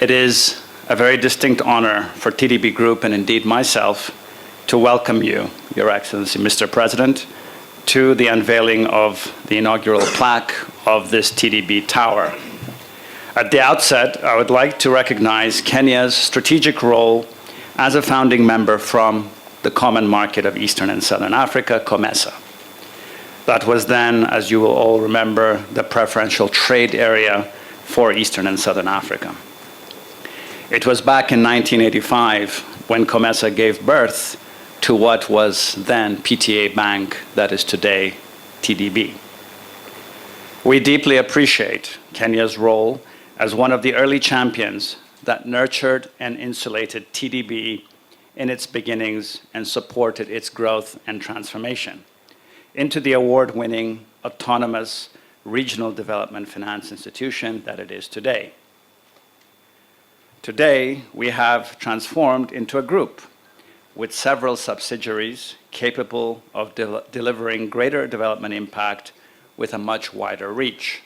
It is a very distinct honor for TDB Group and indeed myself to welcome you, Your Excellency, Mr. President, to the unveiling of the inaugural plaque of this TDB Tower. At the outset, I would like to recognize Kenya's strategic role as a founding member from the Common Market of Eastern and Southern Africa, COMESA. That was then, as you will all remember, the preferential trade area for Eastern and Southern Africa. It was back in 1985 when COMESA gave birth to what was then PTA Bank, that is today TDB. We deeply appreciate Kenya's role as one of the early champions that nurtured and insulated TDB in its beginnings and supported its growth and transformation into the award-winning, autonomous, regional development finance institution that it is today. Today, we have transformed into a group with several subsidiaries capable of delivering greater development impact with a much wider reach,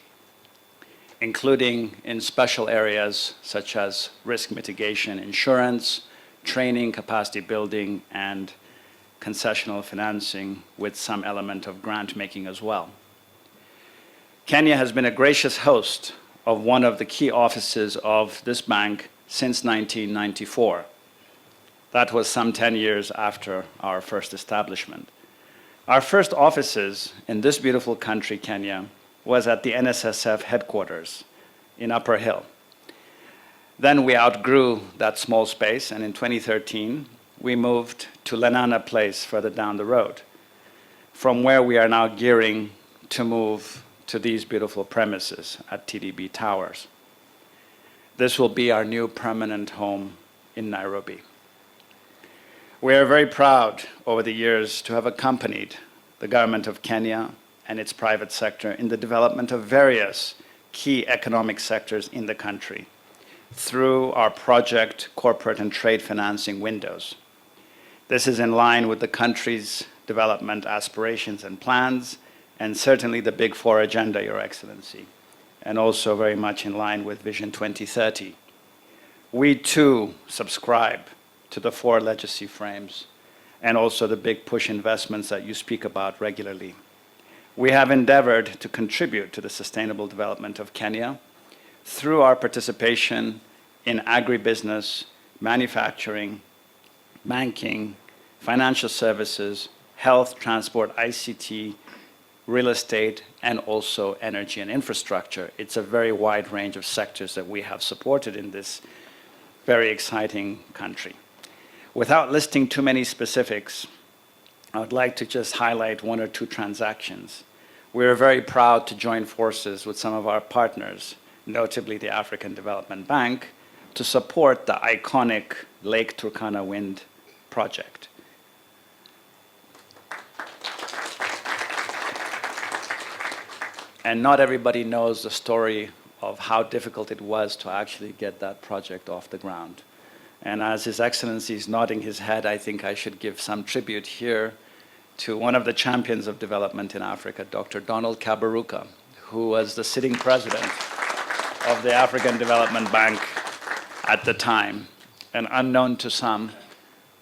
including in special areas such as risk mitigation insurance, training, capacity building, and concessional financing with some element of grant making as well. Kenya has been a gracious host of one of the key offices of this bank since 1994. That was some 10 years after our first establishment. Our first offices in this beautiful country, Kenya, was at the NSSF headquarters in Upper Hill. Then we outgrew that small space, and in 2013, we moved to Lenana Place further down the road, from where we are now gearing to move to these beautiful premises at TDB Towers. This will be our new permanent home in Nairobi. We are very proud over the years to have accompanied the government of Kenya and its private sector in the development of various key economic sectors in the country through our project, corporate, and trade financing windows. This is in line with the country's development aspirations and plans, and certainly the Big Four agenda, Your Excellency, and also very much in line with Vision 2030. We too subscribe to the 4 legacy frames and also the big push investments that you speak about regularly. We have endeavored to contribute to the sustainable development of Kenya through our participation in agribusiness, manufacturing, banking, financial services, health, transport, ICT, real estate, and also energy and infrastructure. It's a very wide range of sectors that we have supported in this very exciting country. Without listing too many specifics, I would like to just highlight 1 or 2 transactions. We are very proud to join forces with some of our partners, notably the African Development Bank, to support the iconic Lake Turkana Wind project. And not everybody knows the story of how difficult it was to actually get that project off the ground. And as His Excellency is nodding his head, I think I should give some tribute here to one of the champions of development in Africa, Dr. Donald Kaberuka, who was the sitting president of the African Development Bank at the time. And unknown to some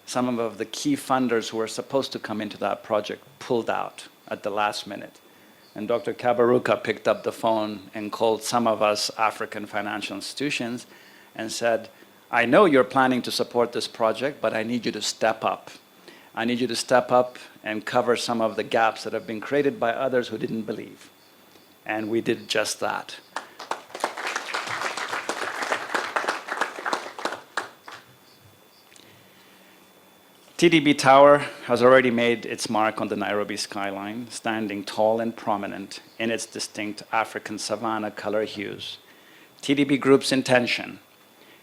of the key funders who were supposed to come into that project pulled out at the last minute. And Dr. Kaberuka picked up the phone and called some of us African financial institutions and said, I know you're planning to support this project, but I need you to step up. I need you to step up and cover some of the gaps that have been created by others who didn't believe. And we did just that. TDB Tower has already made its mark on the Nairobi skyline, standing tall and prominent in its distinct African savanna color hues. TDB Group's intention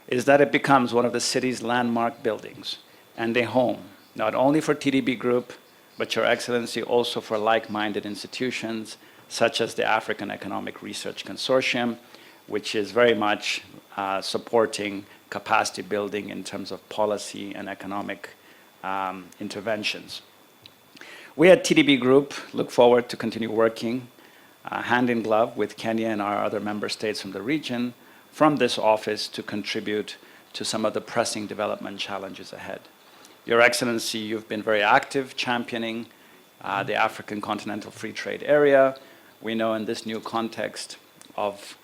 is that it becomes one of the city's landmark buildings and a home, not only for TDB Group, but Your Excellency, also for like-minded institutions such as the African Economic Research Consortium, which is very much supporting capacity building in terms of policy and economic interventions. We at TDB Group look forward to continue working hand in glove with Kenya and our other member states from the region from this office to contribute to some of the pressing development challenges ahead. Your Excellency, you've been very active championing the African Continental Free Trade Area. We know in this new context of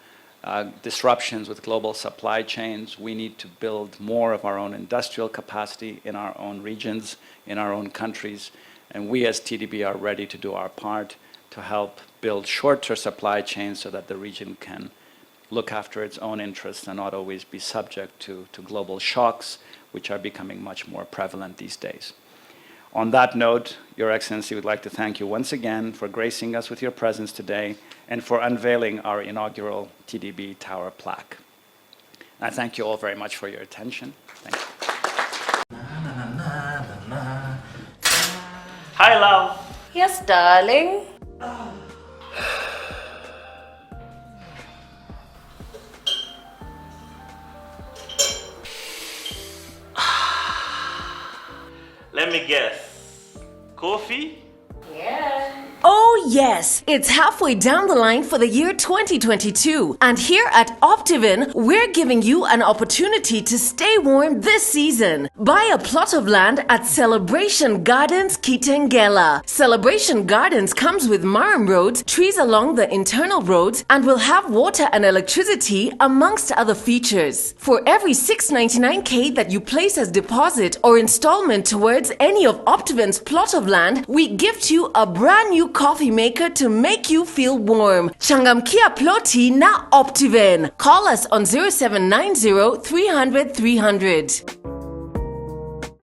disruptions with global supply chains, we need to build more of our own industrial capacity in our own regions, in our own countries, and we as TDB are ready to do our part to help build shorter supply chains so that the region can look after its own interests and not always be subject to global shocks, which are becoming much more prevalent these days. On that note, Your Excellency, we'd like to thank you once again for gracing us with your presence today and for unveiling our inaugural TDB Tower plaque. I thank you all very much for your attention. Thank you. Hi, love. Yes, darling. Let me guess. Coffee? Yeah. Oh yes, it's halfway down the line for the year 2022, and here at Optivin, we're giving you an opportunity to stay warm this season. Buy a plot of land at Celebration Gardens Kitengela. Celebration Gardens comes with Maram roads, trees along the internal roads, and will have water and electricity amongst other features. For every 699k that you place as deposit or installment towards any of Optivin's plot of land, we gift you a brand new coffee maker to make you feel warm. Changamkia ploti na Optivin. Call us on 0790 300 300.